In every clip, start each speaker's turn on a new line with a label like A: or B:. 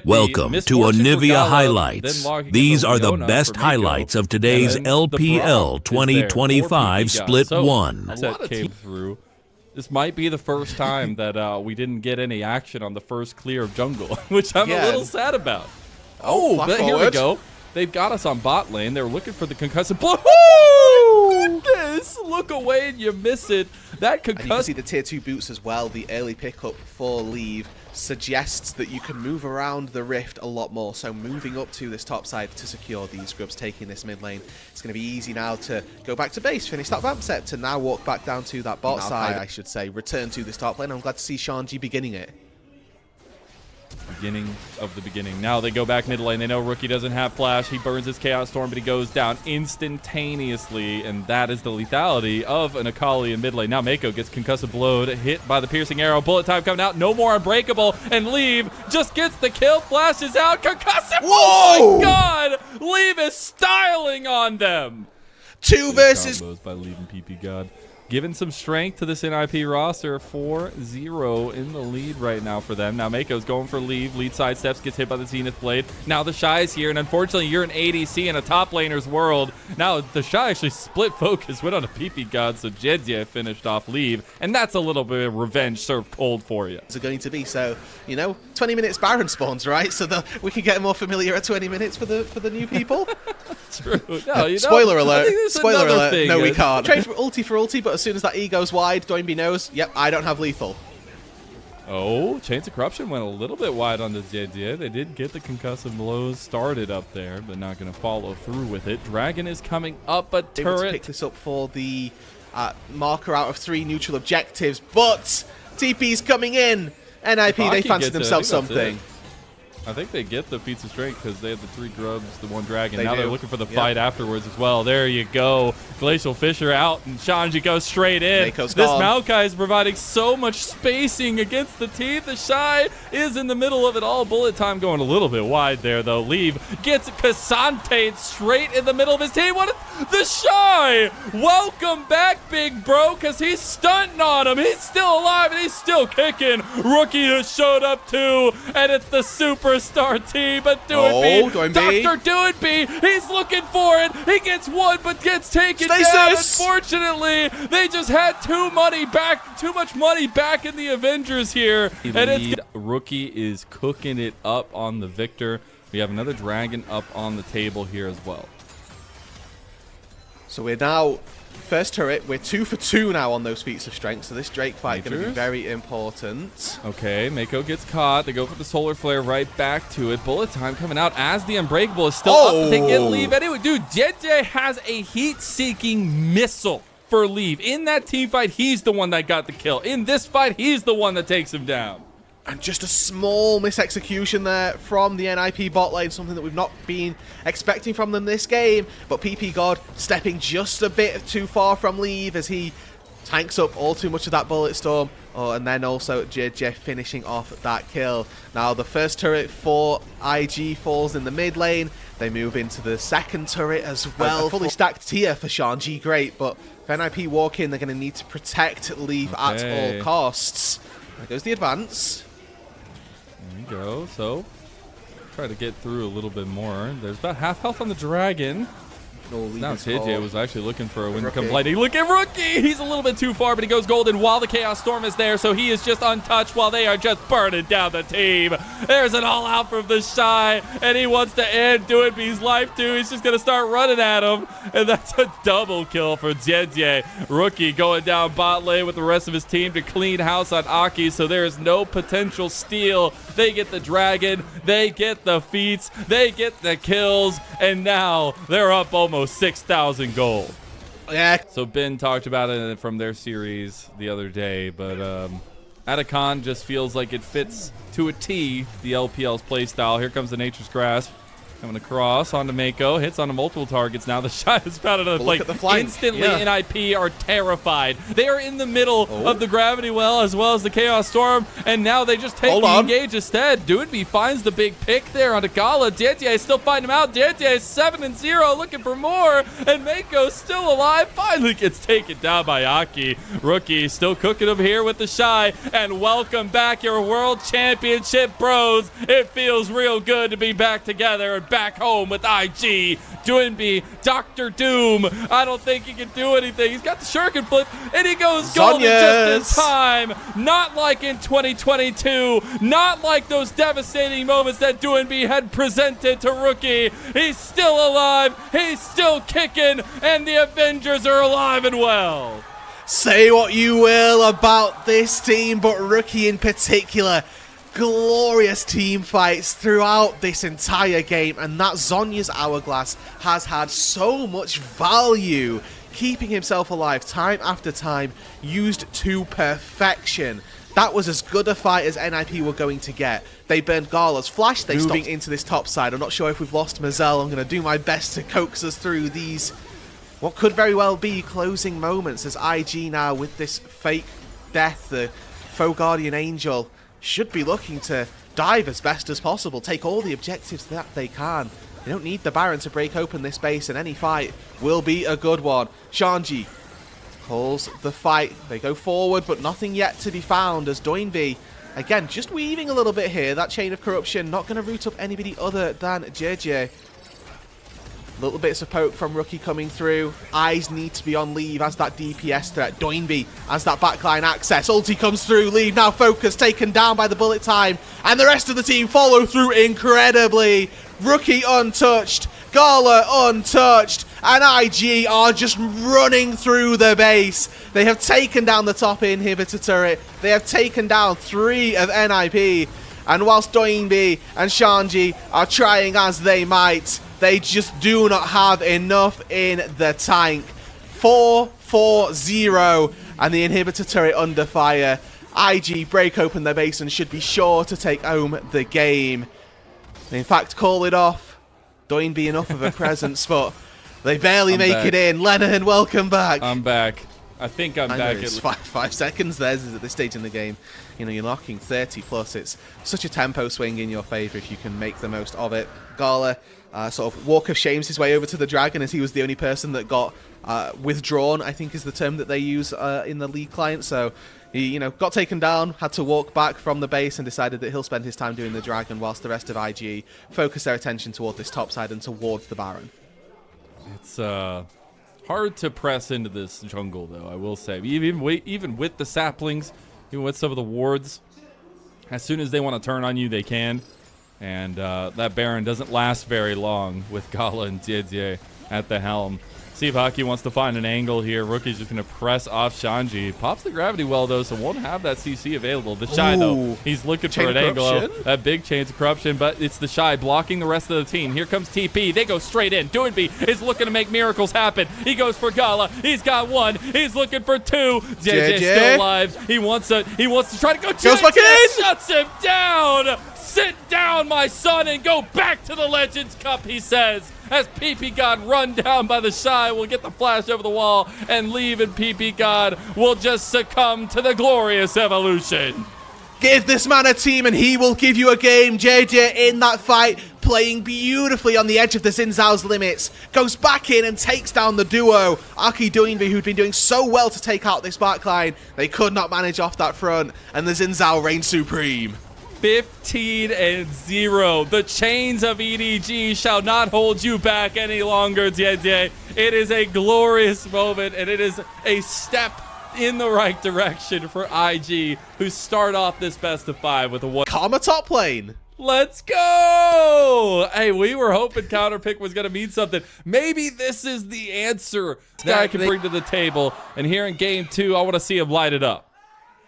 A: Welcome to Onivia Highlights. These are the best highlights of today's LPL 2025 Split 1.
B: That came through. This might be the first time that we didn't get any action on the first clear of jungle, which I'm a little sad about. But here we go. They've got us on bot lane. They're looking for the concussive blow. Oh, goodness! Look away and you miss it. That concussive.
C: You can see the tier 2 boots as well. The early pickup for Leave suggests that you can move around the rift a lot more. So moving up to this top side to secure these grubs, taking this mid lane. It's going to be easy now to go back to base, finish that vamp set, to now walk back down to that bot side, I should say. Return to this top lane. I'm glad to see Shanji beginning it.
B: Beginning of the beginning. Now they go back mid lane. They know Rookie doesn't have flash. He burns his Chaos Storm, but he goes down instantaneously, and that is the lethality of an Akali in mid lane. Now Mako gets concussive blowed, hit by the piercing arrow. Bullet time coming out. No more Unbreakable, and Leave just gets the kill. Flashes out. Concussive.
C: Whoa!
B: Oh my God! Leave is styling on them.
C: Two versus
B: combos by Leave and PP God. Giving some strength to this NIP roster. 4-0 in the lead right now for them. Now Mako's going for Leave. Lead side steps, gets hit by the Zenith Blade. Now the Shy's here, and unfortunately you're an ADC in a top laner's world. Now the Shy actually split focus, went on a PP God, so Jedye finished off Leave. And that's a little bit of revenge served cold for you.
C: Are going to be, so, you know, 20 minutes Baron spawns, right? So we can get more familiar at 20 minutes for the new people.
B: True. No, you
C: Spoiler alert. Spoiler alert.
B: Thing.
C: No, we can't. Trade for ulti, but as soon as that E goes wide, Doinby knows, yep, I don't have lethal.
B: Oh, Chains of Corruption went a little bit wide on the JDA. They did get the concussive blows started up there, but not going to follow through with it. Dragon is coming up a turret.
C: Able to pick this up for the marker out of 3 neutral objectives, but TP's coming in. NIP, they fancied themselves something.
B: I think they get the feats of strength because they have the 3 grubs, the 1 dragon.
C: They're
B: looking for the fight afterwards as well. There you go. Glacial Fisher out, and Shanji goes straight in.
C: Mako's
B: this
C: gone.
B: Maokai is providing so much spacing against the team. The Shy is in the middle of it all. Bullet time going a little bit wide there, though. Leave gets Cassante straight in the middle of his team. The Shy! Welcome back, big bro, because he's stunting on him. He's still alive, and he's still kicking. Rookie has showed up, too, and it's the superstar team, but Doinby, Dr. Doinby, he's looking for it. He gets one, but gets taken down. Unfortunately, they just had too much money back in the Avengers here. And Rookie is cooking it up on the Victor. We have another dragon up on the table here as well.
C: So we're now first turret. We're 2 for 2 now on those feats of strength. So this Drake fight is going to be very important.
B: Okay, Mako gets caught. They go for the solar flare right back to it. Bullet time coming out as the Unbreakable is still up. They get Leave anyway. Dude, JJ has a heat-seeking missile for Leave. In that team fight, he's the one that got the kill. In this fight, he's the one that takes him down.
C: And just a small misexecution there from the NIP bot lane, something that we've not been expecting from them this game. But PP God stepping just a bit too far from Leave as he tanks up all too much of that bullet storm. Oh, and then also JJ finishing off that kill. Now the first turret for IG falls in the mid lane. They move into the second turret as well. A fully stacked tier for Shanji, great. But if NIP walk in, they're going to need to protect Leave at all costs. There goes the advance.
B: There we go. So try to get through a little bit more. There's about half health on the dragon. Now JJ was actually looking for a win complete. Look at Rookie! He's a little bit too far, but he goes golden while the Chaos Storm is there, so he is just untouched while they are just burning down the team. There's an all-out from the Shy, and he wants to end Doinby's life too. He's just going to start running at him, and that's a double kill for JJ. Rookie going down bot lane with the rest of his team to clean house on Aki, so there is no potential steal. They get the dragon, they get the feats, they get the kills, and now they're up almost 6,000 gold.
C: Yeah.
B: So Ben talked about it from their series the other day, but Atacon just feels like it fits to a T the LPL's playstyle. Here comes the Nature's Grasp. Coming across onto Mako, hits onto multiple targets. Now the Shy has found another
C: Look at the flank.
B: Instantly,
C: Yeah.
B: NIP are terrified. They are in the middle of the Gravity Well as well as the Chaos Storm, and now they just take the engage instead. Doinby finds the big pick there onto Gala. Diente still finding him out. Diente 7-0, looking for more, and Mako still alive. Finally gets taken down by Aki. Rookie still cooking him here with the Shy, and welcome back, your World Championship bros. It feels real good to be back together and back home with IG. Doinby, Dr. Doom. I don't think he can do anything. He's got the shuriken flip, and he goes golden just in time. Not like in 2022. Not like those devastating moments that Doinby had presented to Rookie. He's still alive. He's still kicking, and the Avengers are alive and well.
C: Say what you will about this team, but Rookie in particular. Glorious team fights throughout this entire game, and that Zhonya's Hourglass has had so much value, keeping himself alive time after time, used to perfection. That was as good a fight as NIP were going to get. They burned Gala's flash, they stopped into this top side. I'm not sure if we've lost Mazel. I'm going to do my best to coax us through these, what could very well be closing moments, as IG now with this fake death, the faux guardian angel, should be looking to dive as best as possible, take all the objectives that they can. They don't need the Baron to break open this base, and any fight will be a good one. Shanji calls the fight. They go forward, but nothing yet to be found as Doinby, again, just weaving a little bit here. That chain of corruption, not going to root up anybody other than JJ. Little bits of poke from Rookie coming through. Eyes need to be on Leave as that DPS threat. Doinby as that backline access. Ulti comes through. Leave now focused, taken down by the bullet time. And the rest of the team follow through incredibly. Rookie untouched. Gala untouched. And IG are just running through the base. They have taken down the top inhibitor turret. They have taken down 3 of NIP. And whilst Doinby and Shanji are trying as they might, they just do not have enough in the tank. 4-4-0, and the inhibitor turret under fire. IG break open their base and should be sure to take home the game. In fact, call it off. Doinby enough of a presence, but they barely make it in. Leonard, welcome back.
B: I'm back. I think I'm back.
C: It's 5 seconds there at this stage in the game. You know, you're knocking 30 plus. It's such a tempo swing in your favor if you can make the most of it. Gala sort of walk of shames his way over to the Dragon, as he was the only person that got withdrawn, I think is the term that they use in the League client. So he, you know, got taken down, had to walk back from the base, and decided that he'll spend his time doing the Dragon, whilst the rest of IG focus their attention toward this top side and towards the Baron.
B: It's hard to press into this jungle, though, I will say. Even with the saplings, even with some of the wards, as soon as they want to turn on you, they can. And that Baron doesn't last very long with Gala and Didier at the helm. See if Hockey wants to find an angle here. Rookie's just going to press off Shanji. Pops the Gravity Well, though, so won't have that CC available. The Shy, though, he's looking for an angle. That big chains of corruption, but it's the Shy blocking the rest of the team. Here comes TP. They go straight in. Doinby is looking to make miracles happen. He goes for Gala. He's got 1. He's looking for 2. JJ still alive. He wants to try to go.
C: Goes back in.
B: Shuts him down. Sit down, my son, and go back to the Legends Cup, he says. As PP God run down by the Shy will get the flash over the wall, and Leave and PP God will just succumb to the glorious evolution.
C: Give this man a team and he will give you a game. JJ in that fight, playing beautifully on the edge of the Xin Zhao's limits. Goes back in and takes down the duo. Aki Doinby, who'd been doing so well to take out this backline. They could not manage off that front, and the Xin Zhao reigns supreme.
B: 15-0. The chains of EDG shall not hold you back any longer, Didier. It is a glorious moment, and it is a step in the right direction for IG, who start off this best of 5 with a 1.
C: Karma top lane.
B: Let's go! Hey, we were hoping counterpick was going to mean something. Maybe this is the answer that I can bring to the table. And here in game 2, I want to see him light it up.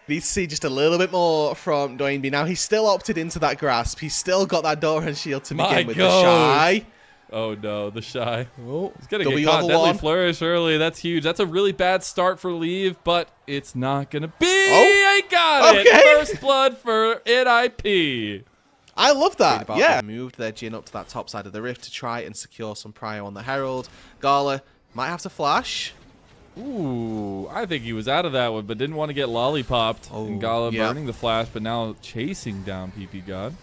C: Need to see just a little bit more from Doinby. Now, he's still opted into that grasp. He's still got that Doran shield to begin with. The Shy.
B: Oh, no, the Shy.
C: Oh,
B: he's going to get caught. Deadly Flourish early. That's huge. That's a really bad start for Leave, but it's not going to be.
C: Oh,
B: I got it. First blood for NIP.
C: I love that. Yeah. Moved their Jhin up to that top side of the rift to try and secure some prio on the Herald. Gala might have to flash.
B: Ooh, I think he was out of that one, but didn't want to get lollipopped. And Gala burning the flash, but now chasing down PP God.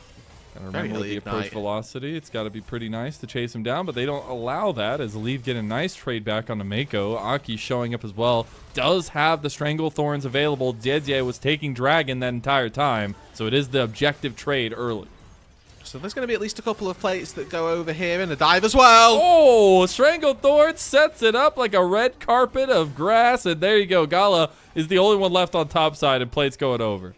B: Gotta remember the approach velocity. It's got to be pretty nice to chase him down, but they don't allow that as Leave get a nice trade back onto Mako. Aki showing up as well. Does have the Strangle Thorns available. Jeje was taking Dragon that entire time, so it is the objective trade early.
C: So there's going to be at least a couple of plates that go over here and a dive as well.
B: Oh, Stranglethorn sets it up like a red carpet of grass, and there you go. Gala is the only one left on top side, and plates going over.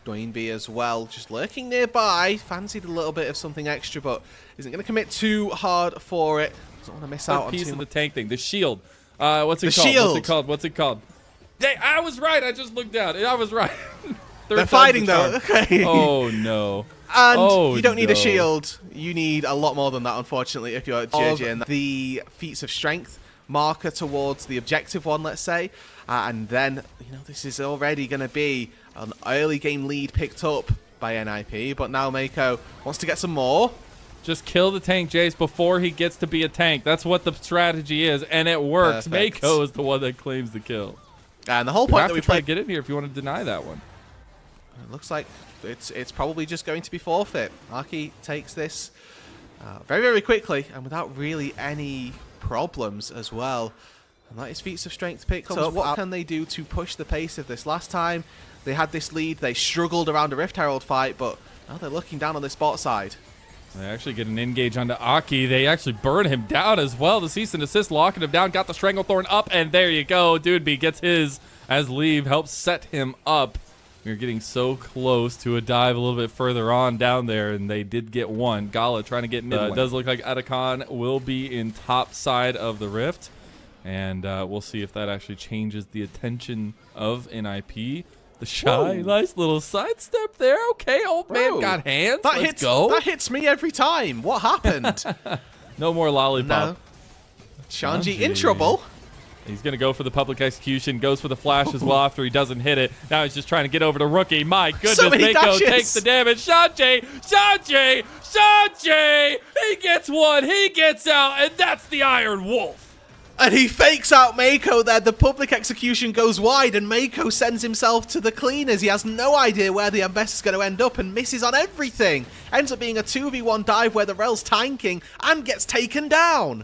C: Dwayne B as well, just lurking nearby. Fancied a little bit of something extra, but isn't going to commit too hard for it. Doesn't want to miss out on
B: piece of the tank thing. The shield. What's it called?
C: Shield.
B: What's it called? What's it called? Hey, I was right. I just looked down. I was right.
C: They're fighting though. Okay.
B: Oh no.
C: And you don't need a shield. You need a lot more than that, unfortunately, if you're JJ. The feats of strength marker towards the objective one, let's say. And then, this is already going to be an early game lead picked up by NIP. But now Mako wants to get some more.
B: Just kill the tank, Jace, before he gets to be a tank. That's what the strategy is, and it works. Perfect. Mako is the one that claims the kill.
C: And the whole point that we
B: try to get in here if you want to deny that one.
C: It looks like it's probably just going to be forfeit. Aki takes this very, very quickly and without really any problems as well. And that is feats of strength picked up. What can they do to push the pace of this? Last time they had this lead, they struggled around a Rift Herald fight, but now they're looking down on this bot side.
B: They actually get an engage onto Aki. They actually burn him down as well. The cease and assist locking him down. Got the Stranglethorn up, and there you go. Doodby gets his as Leave helps set him up. We're getting so close to a dive a little bit further on down there, and they did get one. Gala trying to get mid. It does look like Atacon will be in top side of the rift, and we'll see if that actually changes the attention of NIP. The Shy, nice little sidestep there. Okay, old man got hands. Let's go.
C: That hits me every time. What happened?
B: No more lollipop.
C: No. Shanji in trouble.
B: He's going to go for the public execution, goes for the flash as well after he doesn't hit it. Now he's just trying to get over to Rookie. My goodness, Mako takes the damage. Shanji! He gets one, he gets out, and that's the Iron Wolf.
C: And he fakes out Mako there. The public execution goes wide, and Mako sends himself to the cleaners. He has no idea where the Ambassador's going to end up and misses on everything. Ends up being a 2v1 dive where the Rel's tanking and gets taken down.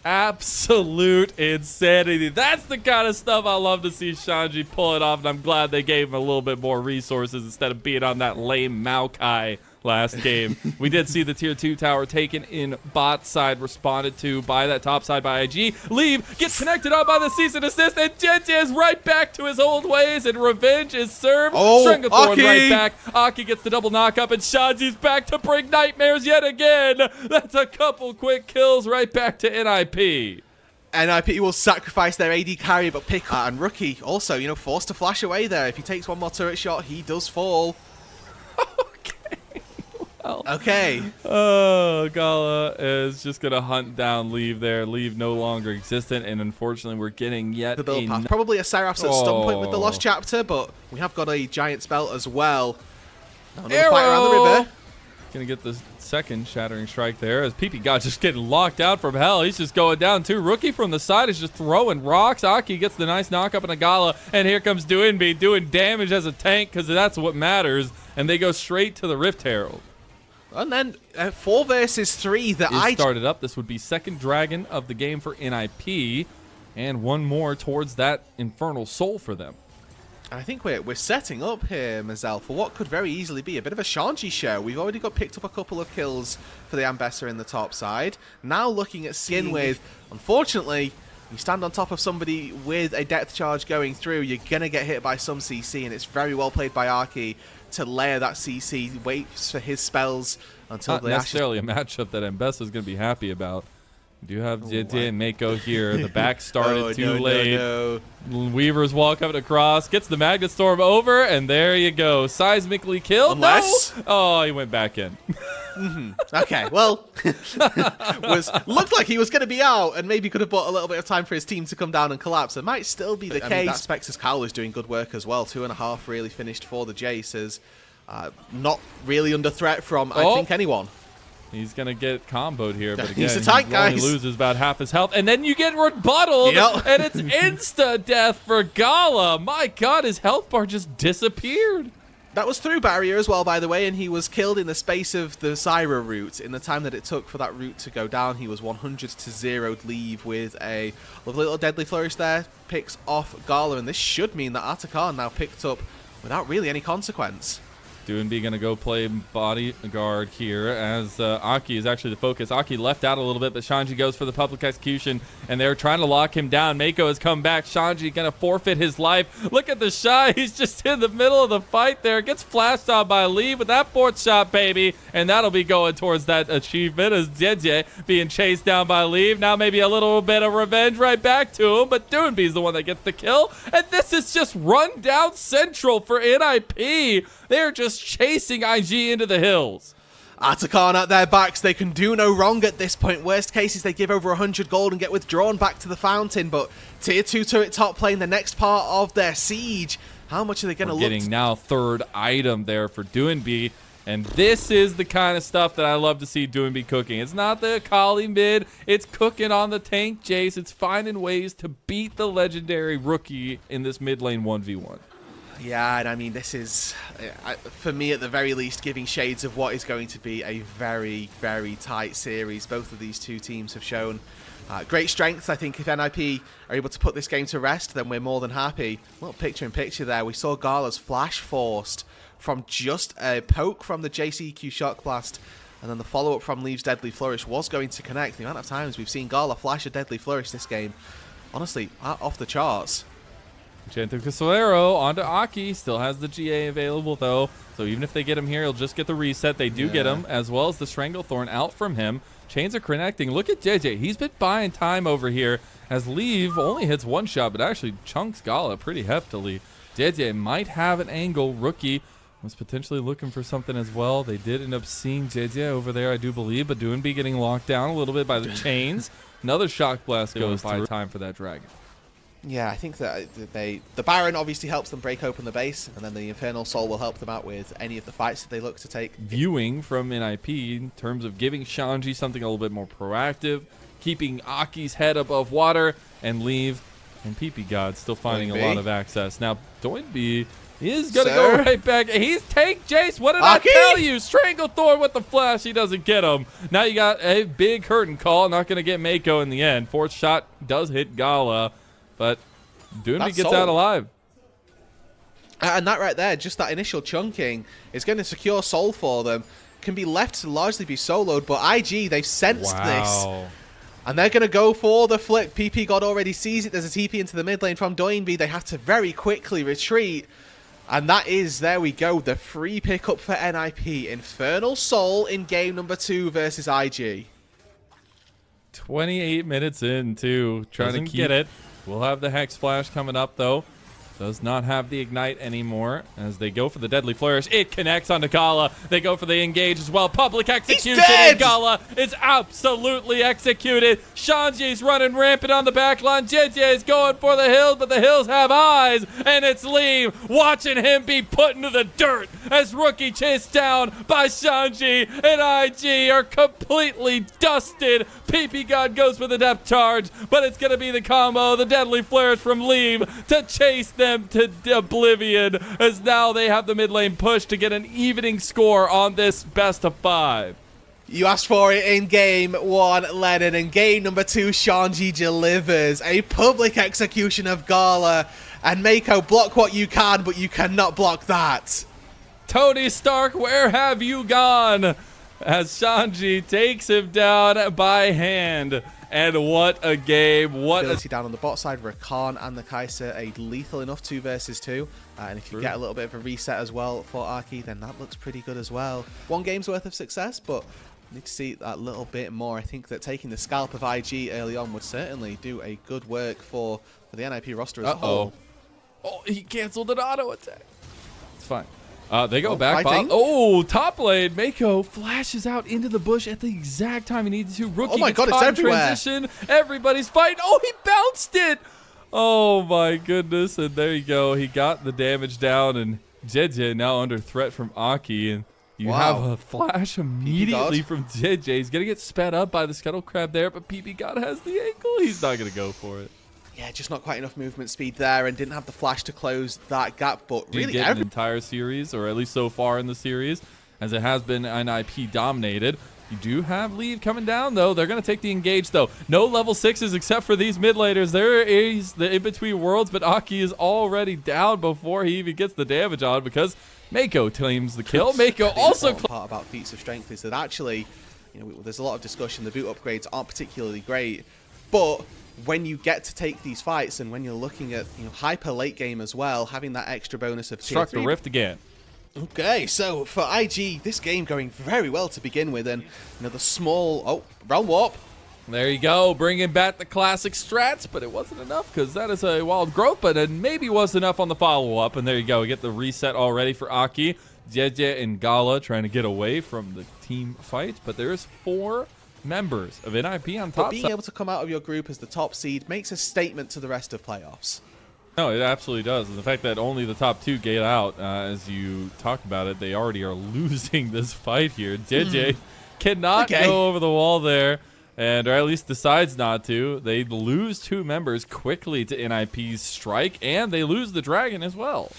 B: Absolute insanity. That's the kind of stuff I love to see Shanji pull it off, and I'm glad they gave him a little bit more resources instead of being on that lame Maokai last game. We did see the tier 2 tower taken in bot side, responded to by that top side by IG. Leave gets connected up by the cease and assist, and Jeje is right back to his old ways, and revenge is served. Stranglethorn right back. Aki gets the double knock up, and Shanji's back to bring nightmares yet again. That's a couple quick kills right back to NIP.
C: NIP will sacrifice their AD carry, but pick and Rookie also, forced to flash away there. If he takes one more turret shot, he does fall. Okay.
B: Oh, Gala is just going to hunt down Leave there. Leave no longer existent, and unfortunately we're getting yet
C: the build path. Probably a Seraph's at some point with the Lost Chapter, but we have got a giant spell as well. Another fight around the river.
B: Going to get the second Shattering Strike there as PP God just getting locked out from hell. He's just going down too. Rookie from the side is just throwing rocks. Aki gets the nice knock up in a Gala, and here comes Doinby doing damage as a tank because that's what matters, and they go straight to the Rift Herald.
C: And then 4 versus 3 that
B: I started up. This would be second dragon of the game for NIP, and one more towards that Infernal Soul for them.
C: I think we're setting up here, Mazel, for what could very easily be a bit of a Shanji show. We've already got picked up a couple of kills for the Ambessa in the top side. Now looking at skin with, unfortunately, you stand on top of somebody with a depth charge going through, you're going to get hit by some CC, and it's very well played by Aki to layer that CC, waits for his spells until
B: not necessarily a matchup that Ambessa is going to be happy about. We do have Jeje and Mako here. The back started too late. Weaver's wall coming across, gets the Magnet Storm over, and there you go. Seismically killed.
C: Unless...
B: No! Oh, he went back in.
C: Okay, well, looked like he was going to be out, and maybe could have bought a little bit of time for his team to come down and collapse. It might still be the case. That Spex's Cowl is doing good work as well. 2.5 really finished for the Jace as Not really under threat from, I think, anyone.
B: He's going to get comboed here, but again,
C: he's a tank,
B: he only
C: guys.
B: loses about half his health. And then you get rebuttaled, and it's insta-death for Gala. My God, his health bar just disappeared.
C: That was through barrier as well, by the way, and he was killed in the space of the Zyra route. In the time that it took for that route to go down, he was 100 to 0'd leave with a lovely little deadly flourish there. Picks off Gala, and this should mean that Atakan now picked up without really any consequence.
B: Doinby going to go play bodyguard here as Aki is actually the focus. Aki left out a little bit, but Shanji goes for the public execution, and they're trying to lock him down. Mako has come back. Shanji going to forfeit his life. Look at the Shy. He's just in the middle of the fight there. Gets flashed on by Lee with that fourth shot, baby, and that'll be going towards that achievement as Jeje being chased down by Lee. Now maybe a little bit of revenge right back to him, but Doinby's the one that gets the kill, and this is just run down central for NIP. They're just chasing IG into the hills.
C: Atakan at their backs. They can do no wrong at this point. Worst case is they give over 100 gold and get withdrawn back to the fountain. But tier 2 turret top playing the next part of their siege. How much are they going to look?
B: Getting now third item there for Doinby. And this is the kind of stuff that I love to see Doinby cooking. It's not the Akali mid. It's cooking on the tank Jace. It's finding ways to beat the legendary rookie in this mid lane 1v1.
C: Yeah, and I mean, this is, for me at the very least, giving shades of what is going to be a very, very tight series. Both of these two teams have shown great strengths. I think if NIP are able to put this game to rest, then we're more than happy. Well, picture in picture there, we saw Gala's flash forced from just a poke from the JCQ Shock Blast, and then the follow-up from Leave's Deadly Flourish was going to connect. The amount of times we've seen Gala flash a Deadly Flourish this game, honestly, off the charts.
B: Gento Casolero onto Aki. Still has the GA available, though. So even if they get him here, he'll just get the reset. They do get him, as well as the Stranglethorn out from him. Chains are connecting. Look at JJ. He's been buying time over here as Leave only hits one shot, but actually chunks Gala pretty heftily. JJ might have an angle. Rookie was potentially looking for something as well. They did end up seeing JJ over there, I do believe, but Doinby getting locked down a little bit by the chains. Another Shock Blast goes by time for that Dragon.
C: Yeah, I think that the Baron obviously helps them break open the base, and then the Infernal Soul will help them out with any of the fights that they look to take.
B: Viewing from NIP in terms of giving Shanji something a little bit more proactive, keeping Aki's head above water, and Leave and PP God still finding a lot of access. Now, Doinby is going to go right back. He's tank Jace. What did I tell you? Stranglethorn with the flash. He doesn't get him. Now you got a big curtain call. Not going to get Mako in the end. Fourth shot does hit Gala. But Doinby gets out alive.
C: And that right there, just that initial chunking, is going to secure Soul for them. Can be left to largely be soloed, but IG, they've sensed this. And they're going to go for the flip. PP God already sees it. There's a TP into the mid lane from Doinby. They have to very quickly retreat. And that is, there we go, the free pickup for NIP. Infernal Soul in game number 2 versus IG.
B: 28 minutes in, too. Trying to get it. We'll have the Hex Flash coming up, though. Does not have the Ignite anymore as they go for the Deadly Flourish. It connects onto Gala. They go for the Engage as well. Public execution, and Gala is absolutely executed. Shanji's running rampant on the back line. JJ is going for the hills, but the hills have eyes, and it's Lee watching him be put into the dirt as Rookie chased down by Shanji, and IG are completely dusted. PP God goes for the depth charge, but it's going to be the combo, the Deadly Flourish from Leave to chase them to oblivion, as now they have the mid lane push to get an evening score on this best of 5.
C: You asked for it in game 1, Lennon. In game number 2, Shanji delivers a public execution of Gala. And Mako, block what you can, but you cannot block that.
B: Tony Stark, where have you gone? As Shanji takes him down by hand. And what a game. What a...
C: down on the bot side, Rakan and the Kai'Sa, a lethal enough 2 versus 2. And if you get a little bit of a reset as well for Arky, then that looks pretty good as well. 1 game's worth of success, but need to see that little bit more. I think that taking the scalp of IG early on would certainly do a good work for the NIP roster as a whole.
B: Oh, he canceled an auto attack. It's fine. They go back. Oh, top lane. Mako flashes out into the bush at the exact time he needed to. Rookie,
C: oh my God, it's everywhere.
B: Transition. Everybody's fighting. Oh, he bounced it. Oh my goodness. And there you go. He got the damage down, and JJ now under threat from Aki, and you have a flash immediately from JJ. He's going to get sped up by the Scuttle Crab there, but PP God has the ankle. He's not going to go for it.
C: Yeah, just not quite enough movement speed there, and didn't have the flash to close that gap. But really,
B: an entire series, or at least so far in the series, as it has been NIP dominated. You do have Leave coming down, though. They're going to take the engage, though. No level 6s except for these mid laners. There is the in-between worlds, but Aki is already down before he even gets the damage on because Mako claims the kill. Mako also...
C: The part about feats of strength is that actually, you know, there's a lot of discussion. The boot upgrades aren't particularly great, but when you get to take these fights and when you're looking at, you know, hyper late game as well, having that extra bonus of
B: struck the rift again.
C: Okay, so for IG, this game going very well to begin with, and you know the small realm warp.
B: There you go, bringing back the classic strats, but it wasn't enough because that is a wild growth, but it maybe was enough on the follow-up, and there you go, we get the reset already for Aki. Jeje and Gala trying to get away from the team fight, but there's 4 members of NIP on top.
C: But being able to come out of your group as the top seed makes a statement to the rest of playoffs.
B: No, it absolutely does. And the fact that only the top 2 get out, as you talk about it, they already are losing this fight here. JJ cannot go over the wall there, and or at least decides not to. They lose 2 members quickly to NIP's strike, and they lose the dragon as well.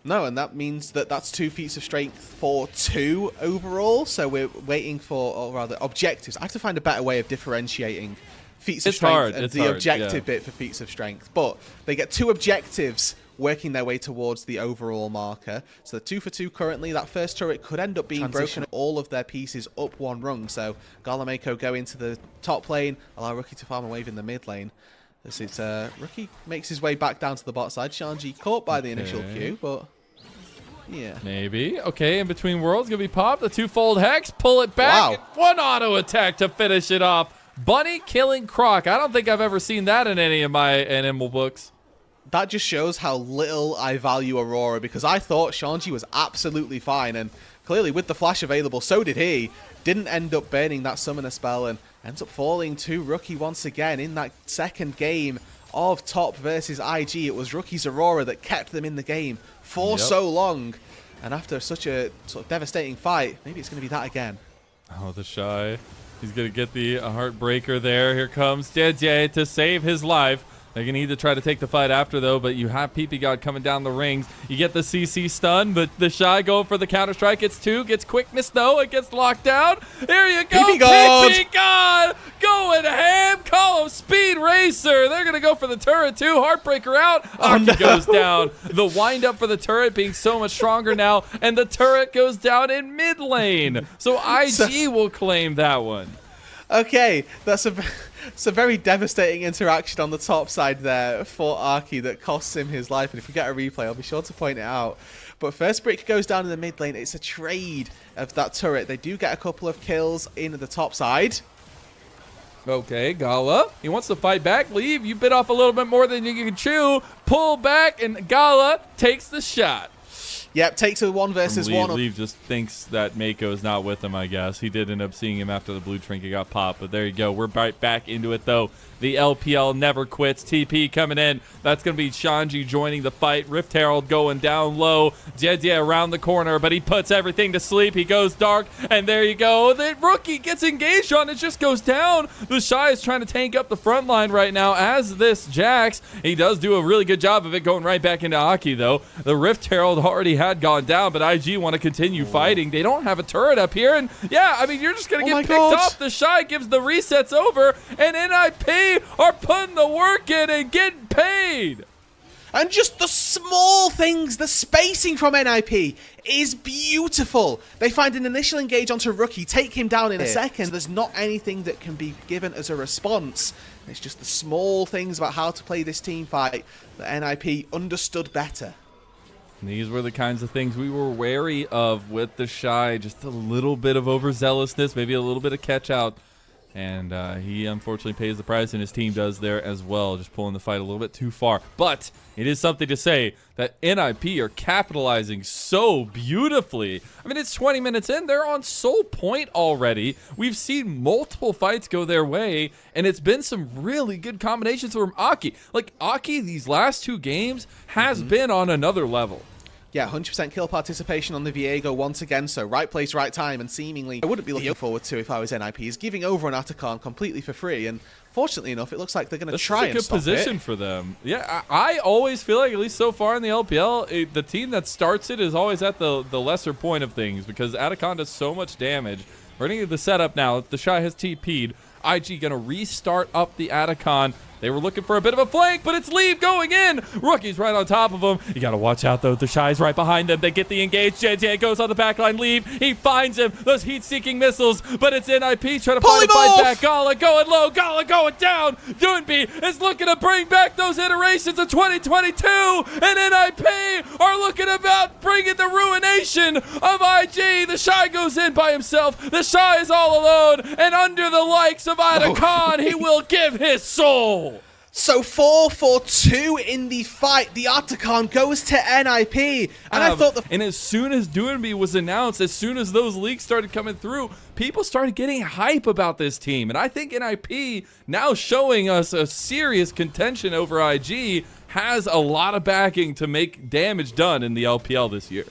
C: No, and that means that that's 2 feats of strength for 2 overall. So we're waiting for, or rather, objectives. I have to find a better way of differentiating feats of strength and the objective bit for feats of strength. But they get 2 objectives working their way towards the overall marker. So they're 2 for 2 currently. That first turret could end up being broken all of their pieces up 1 rung. So Galameko go into the top lane, allow Rookie to farm a wave in the mid lane. This is Rookie makes his way back down to the bot side. Shanji caught by the initial Q, but yeah.
B: Maybe. Okay, in between worlds gonna be popped. The 2-fold hex, pull it back.
C: Wow.
B: 1 auto attack to finish it off. Bunny killing Croc. I don't think I've ever seen that in any of my animal books.
C: That just shows how little I value Aurora, because I thought Shanji was absolutely fine, and clearly with the flash available, so did he. Didn't end up burning that summoner spell and ends up falling to Rookie once again in that second game of top versus IG. It was Rookie's Aurora that kept them in the game for so long, and after such a sort of devastating fight, maybe it's going to be that again.
B: Oh, the Shy. He's going to get the heartbreaker there. Here comes JJ to save his life. They're going to need to try to take the fight after, though, but you have PP God coming down the rings. You get the CC stun, but the Shy going for the counter-strike. Gets 2, gets quickness, though. It gets locked down. There you go. PP God going ham. Call him Speed Racer. They're going to go for the turret, too. Heartbreaker out. Aki goes down. The wind-up for the turret being so much stronger now, and the turret goes down in mid lane. So IG will claim that one.
C: Okay, that's a very devastating interaction on the top side there for Aki that costs him his life, and if we get a replay, I'll be sure to point it out. But first brick goes down in the mid lane. It's a trade of that turret. They do get a couple of kills in the top side.
B: Okay, Gala, he wants to fight back. Leave, you bit off a little bit more than you can chew. Pull back, and Gala takes the shot.
C: Yep, takes a 1 versus 1.
B: Leave just thinks that Mako is not with him, I guess. He did end up seeing him after the blue trinket got popped, but there you go. We're right back into it, though. The LPL never quits. TP coming in. That's going to be Shanji joining the fight. Rift Herald going down low. Jeje around the corner, but he puts everything to sleep. He goes dark, and there you go. The Rookie gets engaged on. It just goes down. The Shy is trying to tank up the front line right now as this Jax. He does do a really good job of it, going right back into Aki, though. The Rift Herald already had gone down, but IG want to continue fighting. They don't have a turret up here, and yeah, I mean, you're just going to get picked up. The Shy gives the resets over, and NIP are putting the work in and getting paid.
C: And just the small things, the spacing from NIP is beautiful. They find an initial engage onto Rookie, take him down in a second. There's not anything that can be given as a response. It's just the small things about how to play this team fight that NIP understood better.
B: These were the kinds of things we were wary of with the Shy. Just a little bit of overzealousness, maybe a little bit of catch out. And he unfortunately pays the price, and his team does there as well, just pulling the fight a little bit too far. But it is something to say that NIP are capitalizing so beautifully. I mean, it's 20 minutes in. They're on soul point already. We've seen multiple fights go their way, and it's been some really good combinations from Aki. Like, Aki, these last 2 games, has been on another level.
C: Yeah, 100% kill participation on the Viego once again, so right place, right time, and seemingly I wouldn't be looking forward to if I was NIP, is giving over an Atacon completely for free, and fortunately enough, it looks like they're going to try and stop it.
B: This is a good position for them. Yeah, I always feel like, at least so far in the LPL, the team that starts it is always at the lesser point of things, because Atacon does so much damage. We're going to get the setup now. The Shy has TP'd. IG going to restart up the Atacon. They were looking for a bit of a flank, but it's Leave going in. Rookie's right on top of him. You got to watch out, though. The Shy's right behind them. They get the engage. JJ goes on the backline. Leave. He finds him. Those heat-seeking missiles, but it's NIP trying to fight back. Gala going low. Gala going down. Doonby is looking to bring back those iterations of 2022, and NIP are looking about bringing the ruination of IG. The Shy goes in by himself. The Shy is all alone, and under the likes of Atacon, he will give his soul.
C: So 4-4-2 in the fight. The Atacon goes to NIP. And I thought
B: and as soon as Doonby was announced, as soon as those leaks started coming through, people started getting hype about this team. And I think NIP, now showing us a serious contention over IG, has a lot of backing to make damage done in the LPL this year.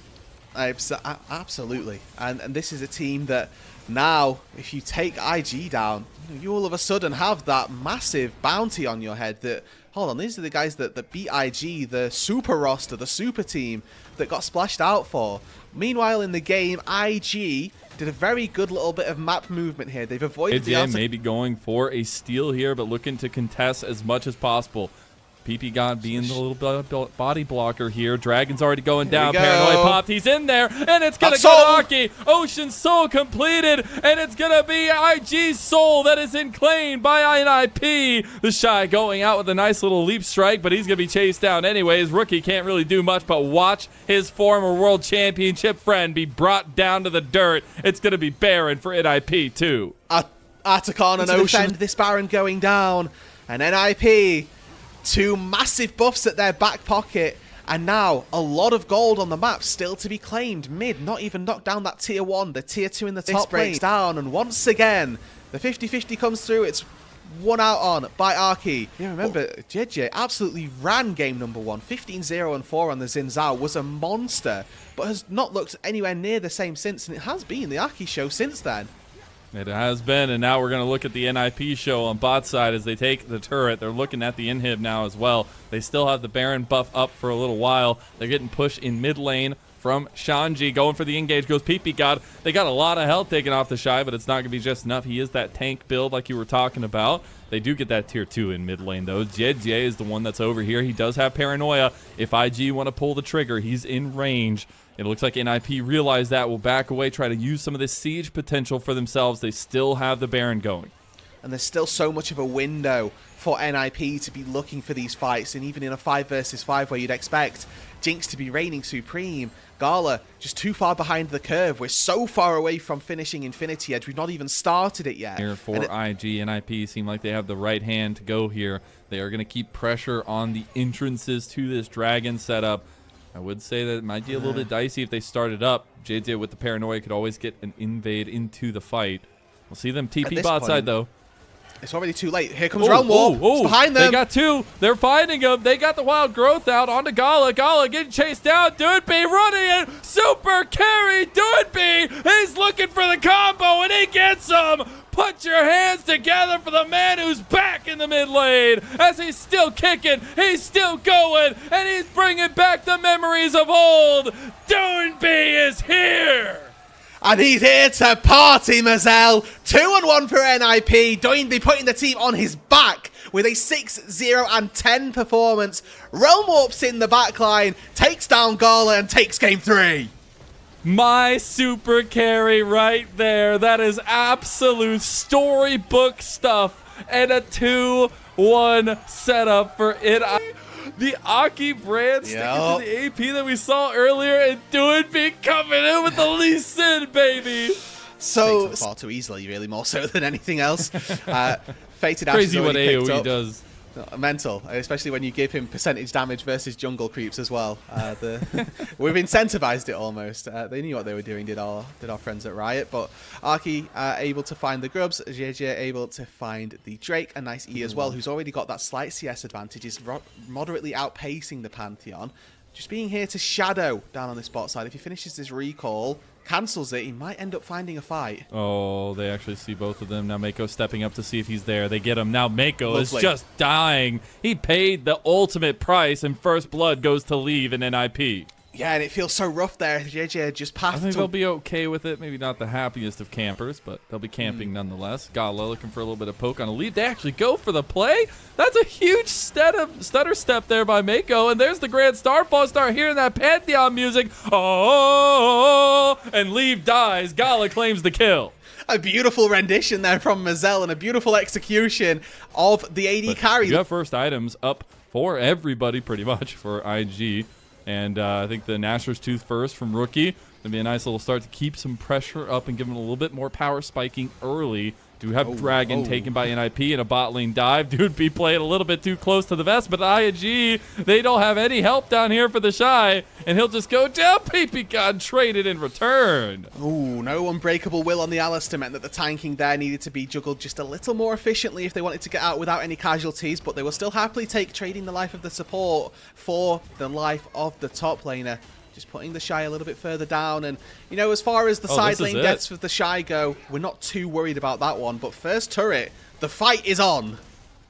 C: Absolutely. And this is a team that now, if you take IG down, you all of a sudden have that massive bounty on your head that, hold on, these are the guys that beat IG, the super roster, the super team that got splashed out for. Meanwhile, in the game, IG did a very good little bit of map movement here. They've avoided the
B: maybe going for a steal here, but looking to contest as much as possible. PP God being the little body blocker here. Dragon's already going down. Paranoia popped. He's in there, and it's going to go to Aki. Ocean Soul completed, and it's going to be IG's soul that is enclaimed by NIP. The Shy going out with a nice little leap strike, but he's going to be chased down anyways. Rookie can't really do much, but watch his former world championship friend be brought down to the dirt. It's going to be Baron for NIP too.
C: Atacon and Ocean. This Baron going down, and NIP... 2 massive buffs at their back pocket, and now a lot of gold on the map still to be claimed. Mid, not even knocked down that tier 1, the tier 2 in the top breaks down, and once again, the 50-50 comes through. It's one out on by Arky. Yeah, remember, JJ absolutely ran game number 1. 15-0-4 on the Xin Zhao, was a monster, but has not looked anywhere near the same since, and it has been the Arky show since then.
B: It has been, and now we're going to look at the NIP show on bot side as they take the turret. They're looking at the inhib now as well. They still have the Baron buff up for a little while. They're getting pushed in mid lane from Shanji. Going for the engage goes PP God. They got a lot of health taken off the Shy, but it's not going to be just enough. He is that tank build like you were talking about. They do get that tier 2 in mid lane, though. JJ is the one that's over here. He does have Paranoia. If IG want to pull the trigger, he's in range. It looks like NIP realized that, will back away, try to use some of this siege potential for themselves. They still have the Baron going.
C: And there's still so much of a window for NIP to be looking for these fights. And even in a 5 versus 5 where you'd expect Jinx to be reigning supreme, Gala just too far behind the curve. We're so far away from finishing Infinity Edge. We've not even started it yet.
B: Here for IG, NIP seem like they have the right hand to go here. They are going to keep pressure on the entrances to this Dragon setup. I would say that it might be a little bit dicey if they started up. JJ with the Paranoia could always get an invade into the fight. We'll see them TP bot side, though.
C: It's already too late. Here comes Realm War. It's behind them.
B: They got 2. They're finding him. They got the Wild Growth out onto Gala. Gala getting chased down. Doonby running in. Super carry. Doonby. He's looking for the combo, and he gets him. Put your hands together for the man who's back in the mid lane as he's still kicking, he's still going, and he's bringing back the memories of old. Doonby is here.
C: And he's here to party, Mazel. 2-1 for NIP. Doonby putting the team on his back with a 6-0-10 performance. Realm Warps in the backline, takes down Gala and takes game 3.
B: My super carry right there. That is absolute storybook stuff. And a 2-1 setup for it. The Aki brand sticking to the AP that we saw earlier, and Doonby coming in with the Lee Sin, baby.
C: So far too easily, really, more so than anything else. Fated Ash
B: crazy what AoE does.
C: Mental, especially when you give him percentage damage versus jungle creeps as well. We've incentivized it almost. They knew what they were doing, did our friends at Riot. But Arky able to find the grubs, JJ able to find the Drake, a nice E as well, who's already got that slight CS advantage, is moderately outpacing the Pantheon. just being here to shadow down on this bot side. If he finishes this recall, cancels it, he might end up finding a fight.
B: Oh, they actually see both of them. Now Mako stepping up to see if he's there. They get him. Now Mako is
C: Lovely.
B: just dying. He paid the ultimate price, and first blood goes to Leave in NIP.
C: Yeah, and it feels so rough there. JJ just passed.
B: I think they'll be okay with it. Maybe not the happiest of campers, but they'll be camping nonetheless. Gala looking for a little bit of poke on a Leave. They actually go for the play. That's a huge stutter step there by Mako. And there's the Grand Starfall. Start hearing that Pantheon music. Oh, and Leave dies. Gala claims the kill.
C: A beautiful rendition there from Mazel and a beautiful execution of the AD carry.
B: You have first items up for everybody pretty much for IG. And I think the Nashor's Tooth first from Rookie. Going to be a nice little start to keep some pressure up and give him a little bit more power spiking early. Do have Dragon taken by NIP and a bot lane dive. Dude, be playing a little bit too close to the vest, but ING, they don't have any help down here for the Shy, and he'll just go down. PP got traded in return.
C: Ooh, no unbreakable will on the Alistair meant that the tanking there needed to be juggled just a little more efficiently if they wanted to get out without any casualties, but they will still happily take trading the life of the support for the life of the top laner. Just putting the Shy a little bit further down. And, you know, as far as the side lane deaths with the Shy go, we're not too worried about that one. But first turret, the fight is on.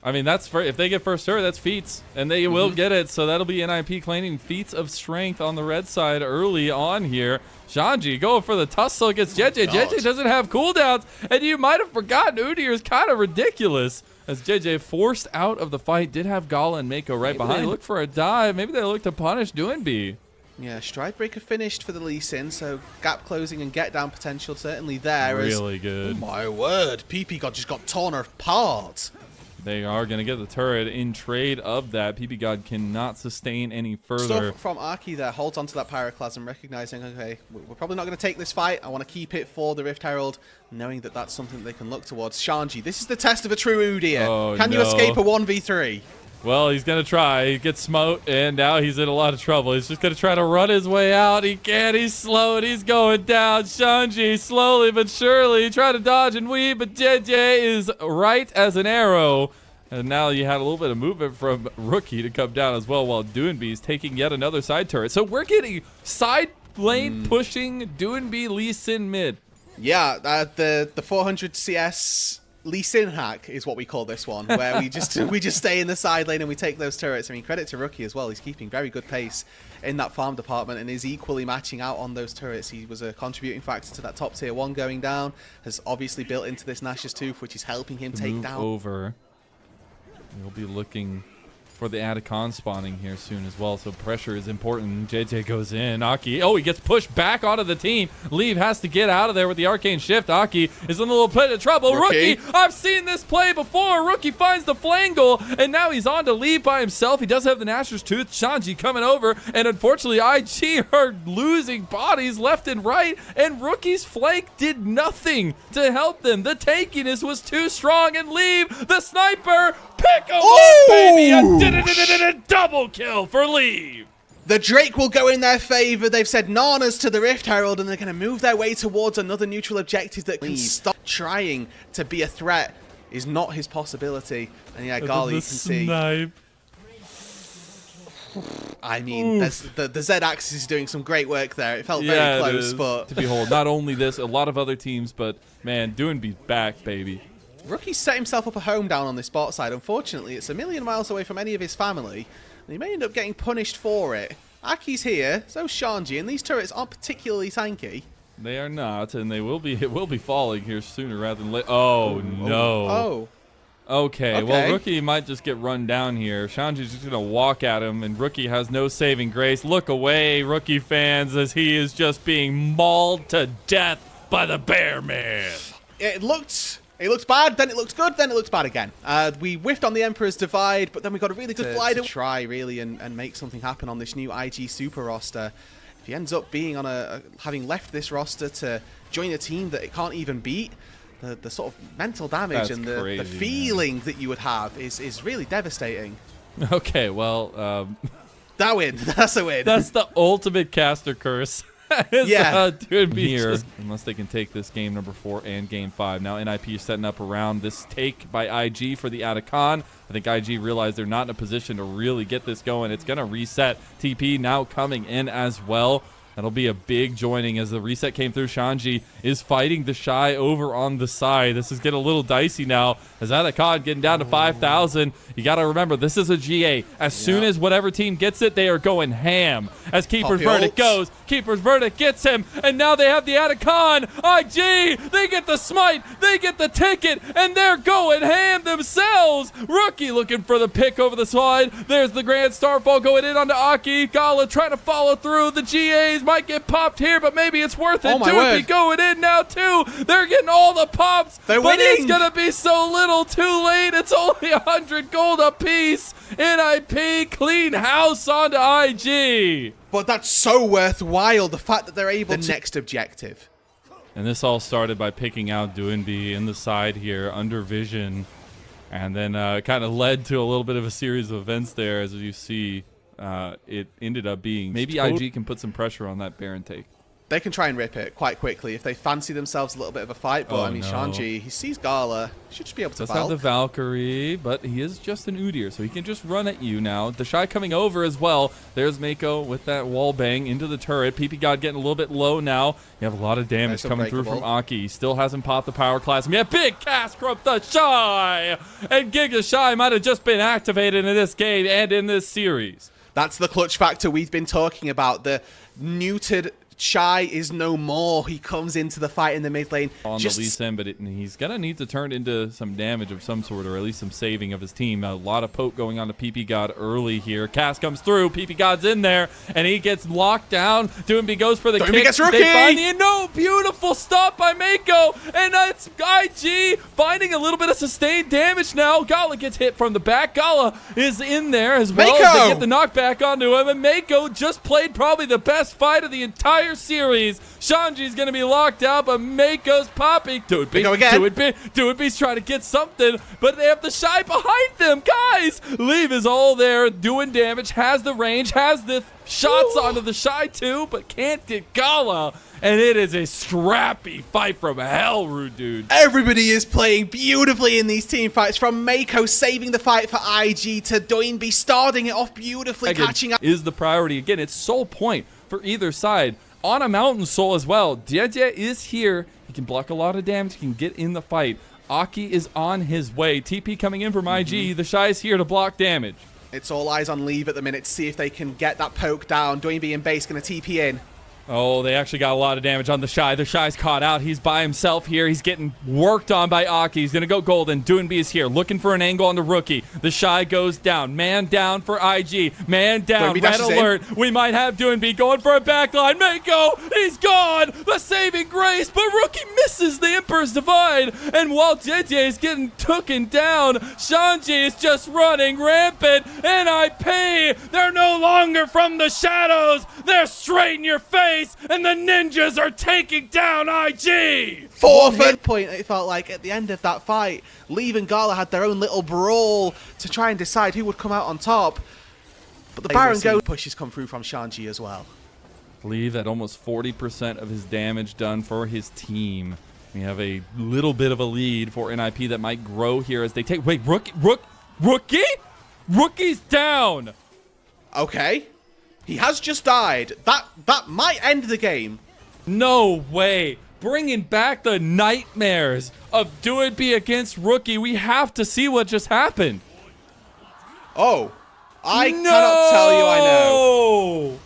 B: I mean, that's for, if they get first turret, that's feats. And they will get it. So that'll be NIP claiming feats of strength on the red side early on here. Shanji going for the tussle against JJ. JJ doesn't have cooldowns. And you might have forgotten Udyr is kind of ridiculous. As JJ forced out of the fight, did have Gala and Mako right behind. They look for a dive. Maybe they look to punish Doinby.
C: Yeah, Stride Breaker finished for the Lee Sin, so gap closing and get down potential certainly there.
B: Really good.
C: Oh my word, PP God just got torn apart.
B: They are going to get the turret in trade of that. PP God cannot sustain any further.
C: Stuff from Arky there holds onto that Pyroclasm, recognizing, okay, we're probably not going to take this fight. I want to keep it for the Rift Herald, knowing that that's something that they can look towards. Shanji, this is the test of a true Udyr.
B: Oh,
C: Can you escape a 1v3?
B: Well, he's going to try. He gets smote, and now he's in a lot of trouble. He's just going to try to run his way out. He can't. He's slow, and he's going down. Shanji, slowly but surely, trying to dodge and weave, but JJ is right as an arrow. And now you had a little bit of movement from Rookie to come down as well, while Doinby is taking yet another side turret. So we're getting side lane pushing Doinby Lee Sin mid.
C: Yeah, the 400 CS Lee Sin hack is what we call this one, where we just stay in the side lane and we take those turrets. I mean, credit to Rookie as well. He's keeping very good pace in that farm department and is equally matching out on those turrets. He was a contributing factor to that top tier 1 going down. Has obviously built into this Nash's Tooth, which is helping him take down.
B: Over. We'll be looking for the Atacon spawning here soon as well, so pressure is important. JJ goes in. Aki, he gets pushed back onto the team. Leave has to get out of there with the arcane shift. Aki is in a little bit of trouble. Rookie, I've seen this play before. Rookie finds the flangle, and now he's on to Leave by himself. He does have the Nashor's Tooth. Shanji coming over, and unfortunately IG are losing bodies left and right, and Rookie's flank did nothing to help them. The tankiness was too strong, and Leave, the sniper, pick him up, baby! A double kill for Leave.
C: The Drake will go in their favor. They've said nanas to the Rift Herald, and they're going to move their way towards another neutral objective that can stop trying to be a threat. Is not his possibility. And yeah, Gali, you can see. I mean, the Z axis is doing some great work there. It felt very close, but
B: to behold, not only this, a lot of other teams, but man, Doinby's back, baby.
C: Rookie set himself up a home down on this bot side. Unfortunately, it's a million miles away from any of his family, and he may end up getting punished for it. Aki's here, so's Shanji, and these turrets aren't particularly tanky.
B: They are not, and they will be. It will be falling here sooner rather than later. Oh no!
C: Oh.
B: Okay, well, Rookie might just get run down here. Shanji's just gonna walk at him, and Rookie has no saving grace. Look away, Rookie fans, as he is just being mauled to death by the Bear Man.
C: It looked bad, then it looked good, then it looked bad again. We whiffed on the Emperor's Divide, but then we got a really good glider. Try, really, and make something happen on this new IG Super roster. If he ends up being on having left this roster to join a team that it can't even beat, the sort of mental damage and the feeling that you would have is really devastating.
B: Okay, well,
C: that win. That's a win.
B: That's the ultimate caster curse.
C: Yeah.
B: Dude, here, unless they can take this game number 4 and game 5. Now NIP is setting up around this take by IG for the Atacon. I think IG realized they're not in a position to really get this going. It's going to reset. TP now coming in as well. That'll be a big joining as the reset came through. Shanji is fighting the Shy over on the side. This is getting a little dicey now as Atacon getting down to 5,000. You got to remember, this is a GA. As soon as whatever team gets it, they are going ham. As Keeper's Verdict goes, Keeper's Verdict gets him, and now they have the Atacon. IG, they get the smite, they get the ticket, and they're going ham themselves. Rookie looking for the pick over the slide. There's the Grand Starfall going in onto Aki. Gala trying to follow through. The GAs might get popped here, but maybe it's worth it.
C: Oh my word.
B: Going in now too. They're getting all the pops.
C: They're
B: but
C: winning.
B: It's gonna be so little too late. It's only 100 gold apiece. NIP clean house onto IG.
C: But that's so worthwhile, the fact that they're able to next objective.
B: And this all started by picking out Doinby in the side here under vision, and then kind of led to a little bit of a series of events there. As you see, it ended up being maybe IG can put some pressure on that Baron take.
C: They can try and rip it quite quickly if they fancy themselves a little bit of a fight. But I mean, Shanji, he sees Gala. He should just be able to
B: Does have the Valkyrie, but he is just an Udyr, so he can just run at you now. The Shy coming over as well. There's Mako with that wall bang into the turret. PP God getting a little bit low now. You have a lot of damage coming through from Aki. He still hasn't popped the power class. We have big cast from the Shy! And Giga Shy might have just been activated in this game and in this series.
C: That's the clutch factor we've been talking about. The neutered Shy is no more. He comes into the fight in the mid lane.
B: On the Lee Sin, but he's going to need to turn into some damage of some sort, or at least some saving of his team. A lot of poke going on to PP God early here. Cast comes through. PP God's in there, and he gets locked down. Doinby goes for the kick.
C: Gets Rookie.
B: They find the no beautiful stop by Mako, and it's IG finding a little bit of sustained damage now. Gala gets hit from the back. Gala is in there as well. They get the knockback onto him, and Mako just played probably the best fight of the entire series. Shanji's going to be locked out, but Mako's popping. Doinby's trying to get something, but they have the Shy behind them. Guys, Leave is all there doing damage, has the range, has the shots onto the Shy too, but can't get Gala. And it is a scrappy fight from hell, Rude Dude.
C: Everybody is playing beautifully in these team fights, from Mako saving the fight for IG to Doinby starting it off beautifully, catching up.
B: Is the priority. Again, it's soul point for either side. On a Mountain Soul as well. Jeje is here. He can block a lot of damage. He can get in the fight. Aki is on his way. TP coming in from IG. The Shy is here to block damage.
C: It's all eyes on Leave at the minute to see if they can get that poke down. Doinby and base going to TP in.
B: Oh, they actually got a lot of damage on the Shy. The Shy's caught out. He's by himself here. He's getting worked on by Aki. He's going to go golden. Doinby is here, looking for an angle on the Rookie. The Shy goes down. Man down for IG. Man down. Red alert. We might have Doinby going for a backline. Mako, he's gone. The saving grace, but Rookie misses the Emperor's Divide. And while JJ is getting taken down, Shanji is just running rampant. NIP, they're no longer from the shadows. They're straight in your face. And the ninjas are taking down IG!
C: Fourth hit point, it felt like, at the end of that fight. Leave and Gala had their own little brawl to try and decide who would come out on top. But the Baron Go pushes come through from Shanji as well.
B: Leave at almost 40% of his damage done for his team. We have a little bit of a lead for NIP that might grow here as they take... Wait, Rookie? Rookie's down!
C: Okay. He has just died. That might end the game.
B: No way. Bringing back the nightmares of Doinby against Rookie. We have to see what just happened.
C: Oh. I cannot tell you I know.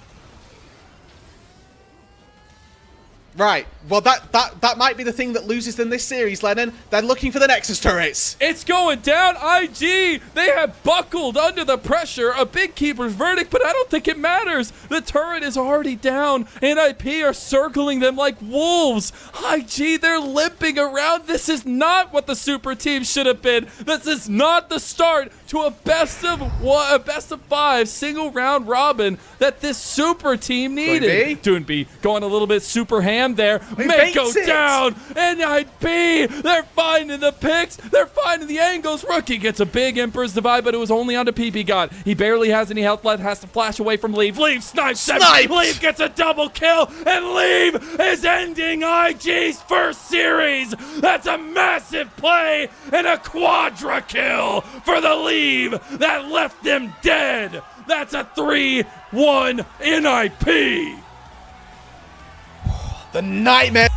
C: Right. Well, that might be the thing that loses them this series, Lennon. They're looking for the Nexus turrets.
B: It's going down. IG, they have buckled under the pressure. A big Keeper's Verdict, but I don't think it matters. The turret is already down. NIP are circling them like wolves. IG, they're limping around. This is not what the super team should have been. This is not the start to a best of 5 single round robin that this super team needed. Doinby going a little bit super ham. jam there. May go down. NIP, they're finding the picks. They're finding the angles. Rookie gets a big Emperor's Divide, but it was only onto PP God. He barely has any health left, has to flash away from Leave. Leave snipes him. Leave gets a double kill, and Leave is ending IG's first series. That's a massive play and a quadra kill for the Leave that left them dead. That's a 3-1 NIP.
C: The nightmare